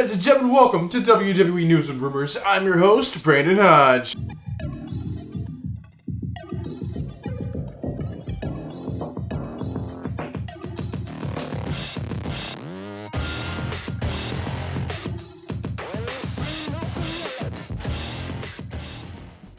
ladies and gentlemen, welcome to WWE News and Rumors. I'm your host, Brandon Hodge.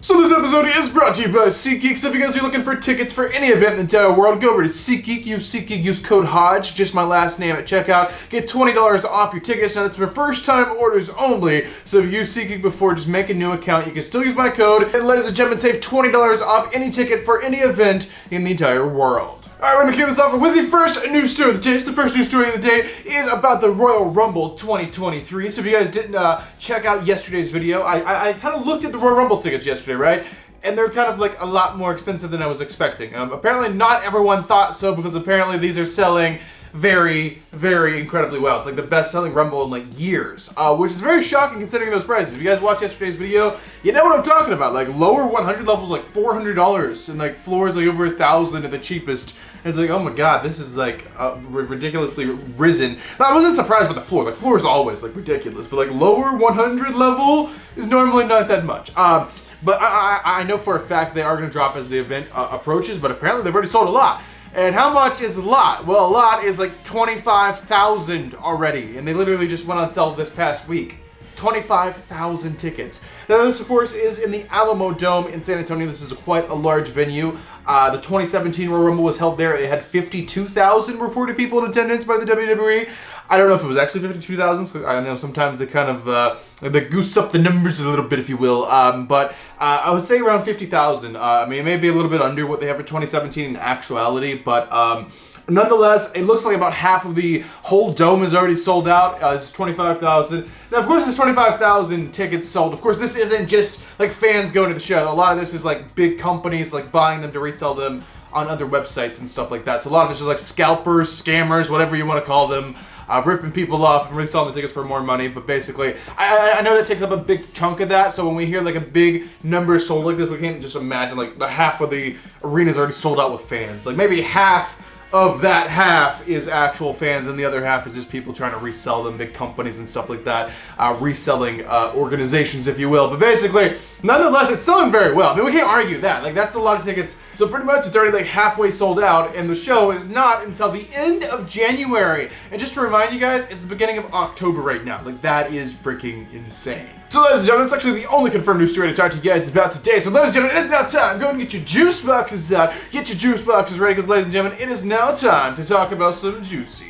So this episode is brought to you by SeatGeek. So if you guys are looking for tickets for any event in the entire world, go over to SeatGeek. Use SeatGeek, use code Hodge, just my last name at checkout. Get $20 off your tickets. Now that's for first time orders only. So if you used SeatGeek before, just make a new account. You can still use my code. And ladies and gentlemen, save $20 off any ticket for any event in the entire world. Alright, we're going to kick this off with the first news story of the day. So the first news story of the day is about the Royal Rumble 2023. So if you guys didn't check out yesterday's video, I kind of looked at the Royal Rumble tickets yesterday, right? And they're kind of like a lot more expensive than I was expecting. Apparently not everyone thought so, because apparently these are selling very, very incredibly well. It's like the best-selling Rumble in like years, which is very shocking considering those prices. If you guys watched yesterday's video, you know what I'm talking about. Like lower 100 levels, like $400, and like floors like over $1,000 at the cheapest. And it's like, oh my god, this is like ridiculously risen. Now, I wasn't surprised about the floor. Like floor is always like ridiculous, but like lower 100 level is normally not that much. But I know for a fact they are going to drop as the event approaches. But apparently they've already sold a lot. And how much is a lot? Well, a lot is like 25,000 already. And they literally just went on sale this past week. 25,000 tickets. Now this, of course, is in the Alamo Dome in San Antonio. This is quite a large venue. The 2017 Royal Rumble was held there. It had 52,000 reported people in attendance by the WWE. I don't know if it was actually 52,000. So I know sometimes they kind of they goose up the numbers a little bit, if you will. But I would say around 50,000. I mean, it may be a little bit under what they have for 2017 in actuality, but nonetheless, it looks like about half of the whole dome is already sold out. This is 25,000. Now, of course, there's 25,000 tickets sold. Of course, this isn't just like fans going to the show. A lot of this is like big companies like buying them to resell them on other websites and stuff like that. So a lot of it's just like scalpers, scammers, whatever you want to call them, ripping people off and reselling the tickets for more money. But basically, I know that takes up a big chunk of that. So when we hear like a big number sold like this, we can't just imagine like the half of the arena is already sold out with fans. Like maybe half of that half is actual fans, and the other half is just people trying to resell them, big companies and stuff like that, reselling organizations, if you will. But basically, nonetheless, it's selling very well. I mean, we can't argue that. Like, that's a lot of tickets. So pretty much it's already like halfway sold out, and the show is not until the end of January. And just to remind you guys, it's the beginning of October right now. Like, that is freaking insane. So ladies and gentlemen, that's actually the only confirmed news story to talk to you guys about today. So ladies and gentlemen, it is now time. Go and get your juice boxes out. Get your juice boxes ready, because ladies and gentlemen, it is now time to talk about some juicy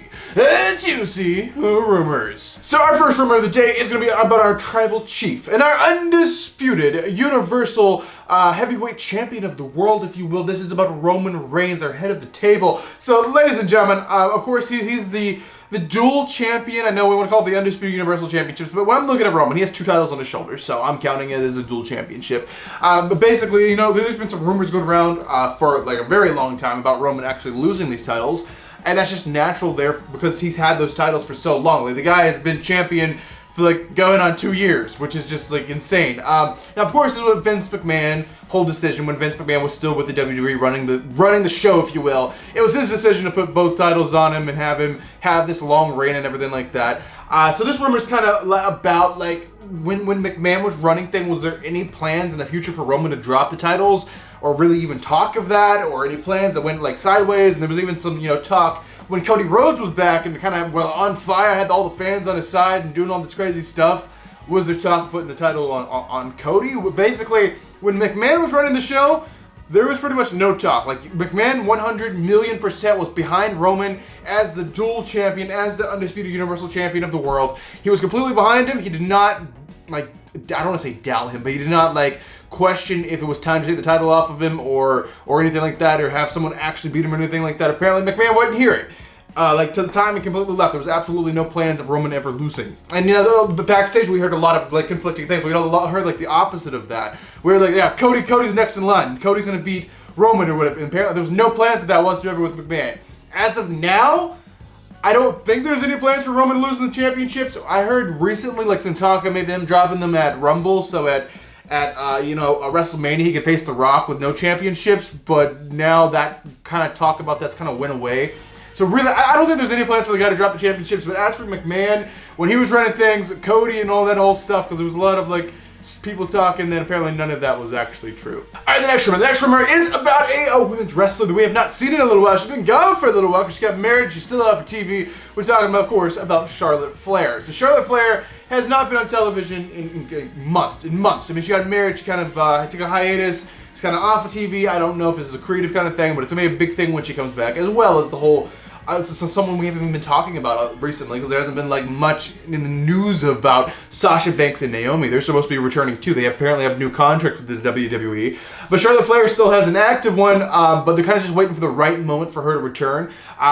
rumors. So our first rumor of the day is going to be about our tribal chief and our undisputed universal heavyweight champion of the world, if you will. This is about Roman Reigns, our head of the table. So ladies and gentlemen, of course, he's the dual champion. I know we want to call it the Undisputed Universal Championships, but when I'm looking at Roman, he has 2 titles on his shoulders, so I'm counting it as a dual championship. But basically, you know, there's been some rumors going around for like a very long time about Roman actually losing these titles, and that's just natural there because he's had those titles for so long. Like, the guy has been champion for like going on 2 years, which is just like insane. Now, of course, this was Vince McMahon whole decision when Vince McMahon was still with the WWE running the show, if you will. It was his decision to put both titles on him and have him have this long reign and everything like that. So this rumor is kind of about like when McMahon was running things, was there any plans in the future for Roman to drop the titles, or really even talk of that, or any plans that went like sideways? And there was even some, you know, talk when Cody Rhodes was back and kind of on fire, had all the fans on his side and doing all this crazy stuff. Was there talk of putting the title on Cody? Basically, when McMahon was running the show, there was pretty much no talk. Like, McMahon 100,000,000% was behind Roman as the dual champion, as the Undisputed Universal Champion of the world. He was completely behind him. He did not, like, I don't want to say doubt him, but he did not, like, question if it was time to take the title off of him or anything like that, or have someone actually beat him or anything like that. Apparently, McMahon wouldn't hear it. Like, to the time he completely left, there was absolutely no plans of Roman ever losing. And, you know, backstage we heard a lot of, like, conflicting things. We heard, like, the opposite of that. We were like, yeah, Cody's next in line. Cody's gonna beat Roman or whatever. And apparently there was no plans of that whatsoever with McMahon. As of now, I don't think there's any plans for Roman losing the championships. I heard recently, like, some talk of maybe him dropping them at Rumble, so at you know, a WrestleMania he could face The Rock with no championships, but now that kind of talk about that's kind of went away. So really, I don't think there's any plans for the guy to drop the championships. But as for McMahon, when he was running things, Cody and all that whole stuff, because there was a lot of like people talking, then apparently none of that was actually true. Alright, the next rumor. The next rumor is about a women's wrestler that we have not seen in a little while. She's been gone for a little while because she got married. She's still out for TV. We're talking about, of course, about Charlotte Flair. So Charlotte Flair has not been on television in months. I mean, she got married. She kind of took a hiatus. She's kind of off of TV. I don't know if this is a creative kind of thing, but it's going to be a big thing when she comes back, as well as the whole... someone we haven't even been talking about recently, because there hasn't been like much in the news about Sasha Banks and Naomi. They're supposed to be returning too. They apparently have a new contract with the WWE. But Charlotte Flair still has an active one, but they're kind of just waiting for the right moment for her to return.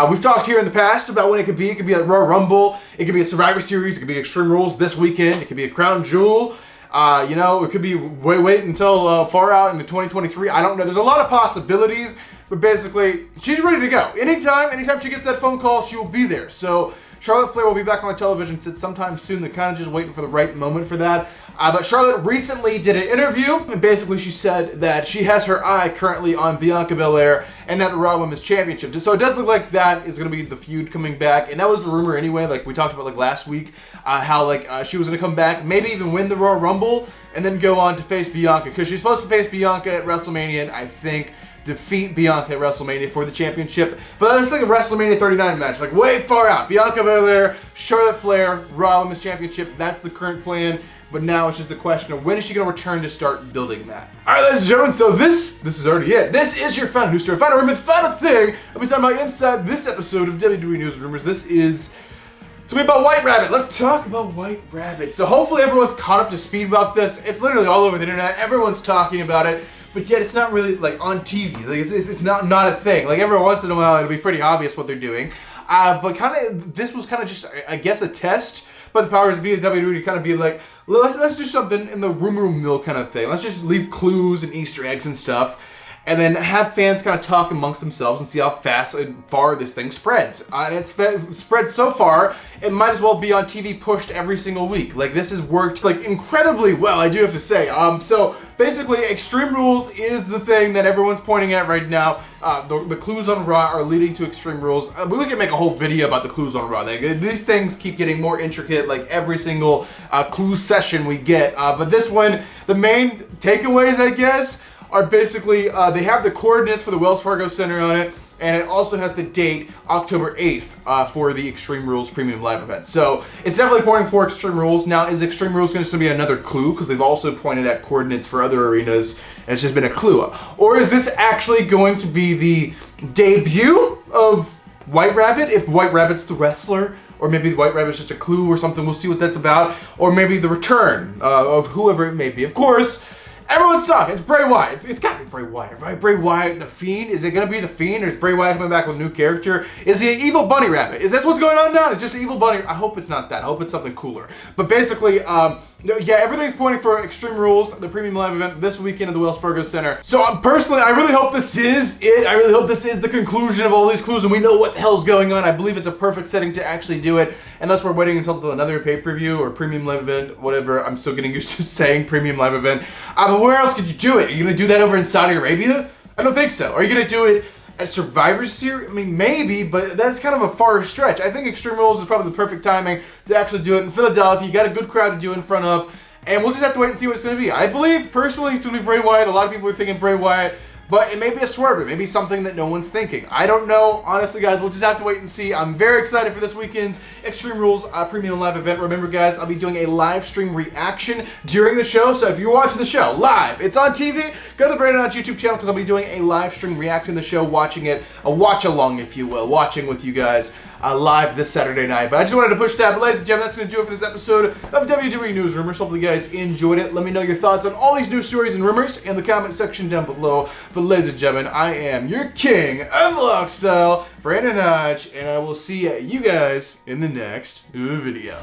We've talked here in the past about when it could be. It could be a Royal Rumble. It could be a Survivor Series. It could be Extreme Rules this weekend. It could be a Crown Jewel. You know, it could be wait until far out into 2023. I don't know. There's a lot of possibilities. But basically, she's ready to go. Anytime she gets that phone call, she will be there. So Charlotte Flair will be back on television sometime soon. They're kind of just waiting for the right moment for that. But Charlotte recently did an interview, and basically she said that she has her eye currently on Bianca Belair and that Raw Women's Championship. So it does look like that is going to be the feud coming back, and that was the rumor anyway. Like we talked about like last week, how like she was going to come back, maybe even win the Royal Rumble, and then go on to face Bianca, because she's supposed to face Bianca at WrestleMania, and I think defeat Bianca at WrestleMania for the championship. But that's like a WrestleMania 39 match, like way far out. Bianca Belair, Charlotte Flair, Raw Women's Championship. That's the current plan. But now it's just the question of when is she going to return to start building that. All right, ladies and gentlemen, so this is already it. This is your final news story. Final rumor, final thing I'll be talking about inside this episode of WWE News Rumors. This is to be about White Rabbit. Let's talk about White Rabbit. So hopefully everyone's caught up to speed about this. It's literally all over the internet. Everyone's talking about it. But yet it's not really like on TV. Like it's not a thing. Like every once in a while it'll be pretty obvious what they're doing. But kind of this was kind of just I guess a test. But the powers be of WWE to kind of be like, let's do something in the rumor mill kind of thing. Let's just leave clues and Easter eggs and stuff, and then have fans kind of talk amongst themselves and see how fast and far this thing spreads. And it's spread so far, it might as well be on TV pushed every single week. Like this has worked like incredibly well, I do have to say. So basically, Extreme Rules is the thing that everyone's pointing at right now. The clues on Raw are leading to Extreme Rules. We can make a whole video about the clues on Raw. These things keep getting more intricate, like every single clue session we get. But this one, the main takeaways, I guess, are basically, they have the coordinates for the Wells Fargo Center on it, and it also has the date, October 8th, for the Extreme Rules Premium Live event. So it's definitely pointing for Extreme Rules. Now, is Extreme Rules going to be another clue? Because they've also pointed at coordinates for other arenas, and it's just been a clue. Or is this actually going to be the debut of White Rabbit, if White Rabbit's the wrestler? Or maybe White Rabbit's just a clue or something. We'll see what that's about. Or maybe the return of whoever it may be. Of course, everyone's talking. It's Bray Wyatt. It's got to be Bray Wyatt, right? Bray Wyatt, the Fiend. Is it going to be the Fiend, or is Bray Wyatt coming back with a new character? Is he an evil bunny rabbit? Is that what's going on now? It's just an evil bunny. I hope it's not that. I hope it's something cooler. But basically, yeah, everything's pointing for Extreme Rules, the Premium Live event this weekend at the Wells Fargo Center. So personally, I really hope this is it. I really hope this is the conclusion of all these clues and we know what the hell's going on. I believe it's a perfect setting to actually do it. Unless we're waiting until another pay-per-view or Premium Live event, whatever. I'm still getting used to saying Premium Live event. But where else could you do it? Are you going to do that over in Saudi Arabia? I don't think so. Are you going to do it at Survivor Series? I mean, maybe, but that's kind of a far stretch. I think Extreme Rules is probably the perfect timing to actually do it in Philadelphia. You got a good crowd to do it in front of, and we'll just have to wait and see what it's going to be. I believe, personally, it's going to be Bray Wyatt. A lot of people are thinking Bray Wyatt, but it may be a swerve. It may be something that no one's thinking. I don't know. Honestly, guys, we'll just have to wait and see. I'm very excited for this weekend's Extreme Rules Premium Live event. Remember, guys, I'll be doing a live stream reaction during the show. So if you're watching the show live, it's on TV, go to the Brandon Hodge YouTube channel because I'll be doing a live stream reacting to the show, watching it, a watch along, if you will, watching with you guys live this Saturday night. But I just wanted to push that. But ladies and gentlemen, that's going to do it for this episode of WWE News Rumors. Hopefully you guys enjoyed it. Let me know your thoughts on all these news stories and rumors in the comment section down below. But ladies and gentlemen, I am your king of vlog style, Brandon Hodge, and I will see you guys in the next video.